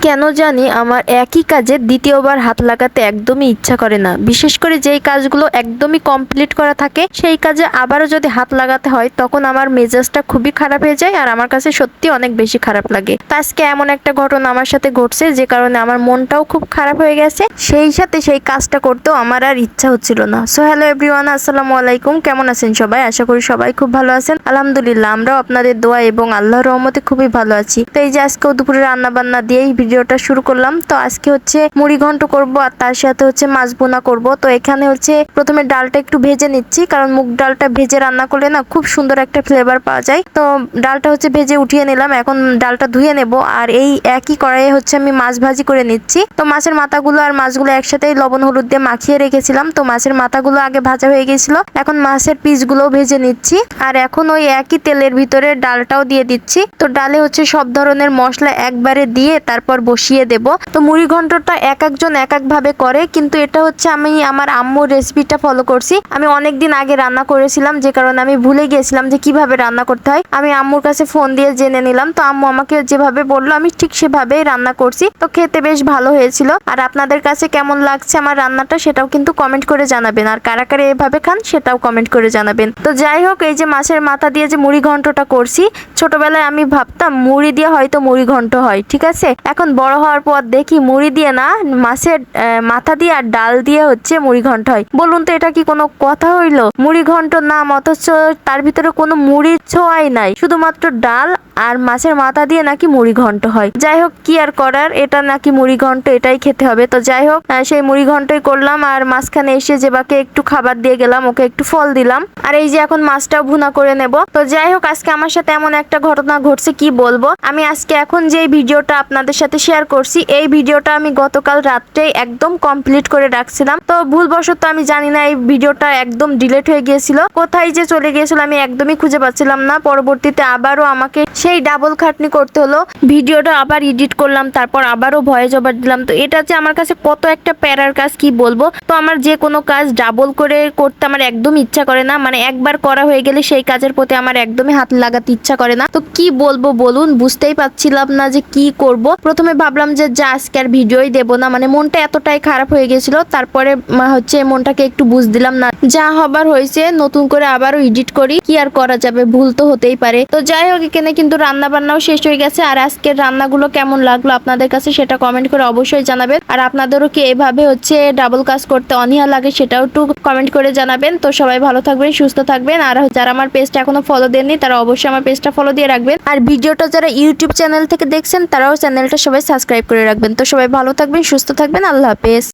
কেন জানি আমার একই কাজে দ্বিতীয়বার হাত লাগাতে একদমই ইচ্ছা করে না। বিশেষ করে যেই কাজগুলো একদমই কমপ্লিট করা থাকে সেই কাজে আবারও যদি হাত লাগাতে হয় তখন আমার মেজাজটা খুবই খারাপ হয়ে যায় আর আমার কাছে সত্যি অনেক বেশি খারাপ লাগে। তো আজকে এমন একটা ঘটনা আমার সাথে ঘটছে যে কারণে আমার মনটাও খুব খারাপ হয়ে গেছে, সেই সাথে সেই কাজটা করতেও আমার আর ইচ্ছা হচ্ছিল না। সো হ্যালো এভরিওয়ান, আসসালামু আলাইকুম। কেমন আছেন সবাই? আশা করি সবাই খুব ভালো আছেন। আলহামদুলিল্লাহ, আমরাও আপনাদের দোয়া এবং আল্লাহর রহমতে খুবই ভালো আছি। তো এই যে আজকেও দুপুরে রান্না বান্না দিয়েই ভিডিওটা শুরু করলাম। তো আজকে হচ্ছে মুড়ি ঘন্ট করব আর তার সাথে হচ্ছে মাছ ভুনা করব। তো এখানে হচ্ছে প্রথমে ডালটা একটু ভেজে নিচ্ছি, কারণ মুগ ডালটা ভেজে রান্না করলে না খুব সুন্দর একটা ফ্লেভার পাওয়া যায়। তো ডালটা হচ্ছে ভেজে উঠিয়ে নিলাম, এখন ডালটা ধুয়ে নেব। আর এই একই কড়াইয়ে হচ্ছে আমি মাছ ভাজি করে নিচ্ছি। তো মাছের মাথাগুলো আর মাছগুলো একসাথেই লবণ হলুদ দিয়ে মাখিয়ে রেখেছিলাম। তো মাছের মাথাগুলো আগে ভাজা হয়ে গেছিল, এখন মাছের পিসগুলো ভেজে নিচ্ছি। আর এখন ওই একই তেলের ভিতরে ডালটাও দিয়ে দিচ্ছি। তো ডালে হচ্ছে সব ধরনের মশলা একবারে দিয়ে তারপর বসিয়ে দেব। তো মুড়ি ঘন্টটা এক একজন এক এক ভাবে করে, কিন্তু এটা হচ্ছে আমি আমার আম্মুর রেসিপিটা ফলো করছি। আমি অনেকদিন আগে রান্না করেছিলাম, যে কারণে আমি ভুলে গিয়েছিলাম যে কিভাবে রান্না করতে হয়। আমি আম্মুর কাছে ফোন দিয়ে জেনে নিলাম। তো আম্মু আমাকে যেভাবে বললো আমি ঠিক সেভাবেই রান্না করছি। তো খেতে বেশ ভালো হয়েছিল। আর আপনাদের কাছে কেমন লাগছে আমার রান্নাটা সেটাও কিন্তু কমেন্ট করে জানাবেন, আর কারা কারা এভাবে খান সেটাও কমেন্ট করে জানাবেন। তো যাই হোক, এই যে মাছের মাথা দিয়ে যে মুড়ি ঘন্টটা করছি, ছোটবেলায় আমি ভাবতাম মুড়ি দিয়ে হয়তো মুড়ি ঘন্ট হয়, ঠিক আছে। এখন বড় হওয়ার পর দেখি মুড়ি দিয়ে না, মাছের মাথা দিয়ে আর ডাল দিয়ে হচ্ছে মুড়ি ঘন্ট হয়। বলুন তো এটা কি কোনো কথা হইলো? মুড়ি ঘন্ট নাম, অথচ তার ভিতরে কোনো মুড়ির ছোঁয়াই নাই, শুধুমাত্র ডাল আর মাছের মাথা দিয়ে নাকি মুড়ি ঘন্ট হয়। যাই হোক, কি আর করার, এটা নাকি মুড়ি ঘন্ট, এটাই খেতে হবে। তো যাই হোক, সেই মুড়ি ঘন্টই করলাম। আর মাঝখানে এসে যেবাকে একটু খাবার দিয়ে গেলাম, ওকে একটু ফল দিলাম। আর এই যে এখন মাছটাও ভুনা করে নেব। তো যাই হোক, আজকে আমার সাথে এমন একটা ঘটনা ঘটছে কি বলবো। আমি আজকে এখন যে ভিডিওটা আপনাদের সাথে শেয়ার করছি, এই ভিডিওটা আমি গতকাল রাত্রেই একদম কমপ্লিট করে রাখছিলাম। তো ভুলবশত আমি জানি না এই ভিডিওটা একদম ডিলিট হয়ে গিয়েছিল, কোথায় যে চলে গিয়েছিল আমি একদমই খুঁজে পাচ্ছিলাম না। পরবর্তীতে আবারও আমাকে সেই ডাবল খাটনি করতে হলো, ভিডিওটা আবার এডিট করলাম, তারপর আবারও ভয়েস ওভার দিলাম। তো এটা যে আমার কাছে কত একটা প্যারার কাজ কি বলবো। তো আমার যে কোনো কাজ ডাবল করে করতে আমার একদম ইচ্ছা করে না, মানে একবার করা হয়ে গেলে সেই কাজের প্রতি আমার একদমই হাত লাগাতে ইচ্ছা করে না। তো কি বলবো বলুন, বুঝতেই পারছিলাম না যে কি করব। প্রথমে ভাবলাম যে আজকে আর ভিডিওই দেবো না, মানে মনটা এতটাই খারাপ হয়ে গেছিল। তারপরে হচ্ছে মনটাকে একটু বুঝ দিলাম, না যা হবার হয়েছে, নতুন করে আবারও এডিট করি, কি আর করা যাবে, ভুল তো হতেই পারে। তো যাই হোক, এখানে কিন্তু রান্না বান্নাও শেষ হয়ে গেছে। আর আজকের রান্নাগুলো কেমন লাগলো আপনাদের কাছে সেটা কমেন্ট করে অবশ্যই জানাবেন। আর আপনাদেরও কি এভাবে হচ্ছে ডাবল কাজ করতে অনীহা লাগে সেটাও একটু কমেন্ট করে জানাবেন। তো সবাই ভালো থাকবেন, সুস্থ থাকবেন। আর যারা আমার পেজটা এখনো ফলো দেননি তারা অবশ্যই আমার পেজটা ফলো দিয়ে রাখবেন। আর ভিডিওটা যারা ইউটিউব চ্যানেল থেকে দেখছেন তারাও চ্যানেলটা সবাই সাবস্ক্রাইব করে রাখবেন। তো সবাই ভালো থাকবেন, সুস্থ থাকবেন। আল্লাহ হাফেজ।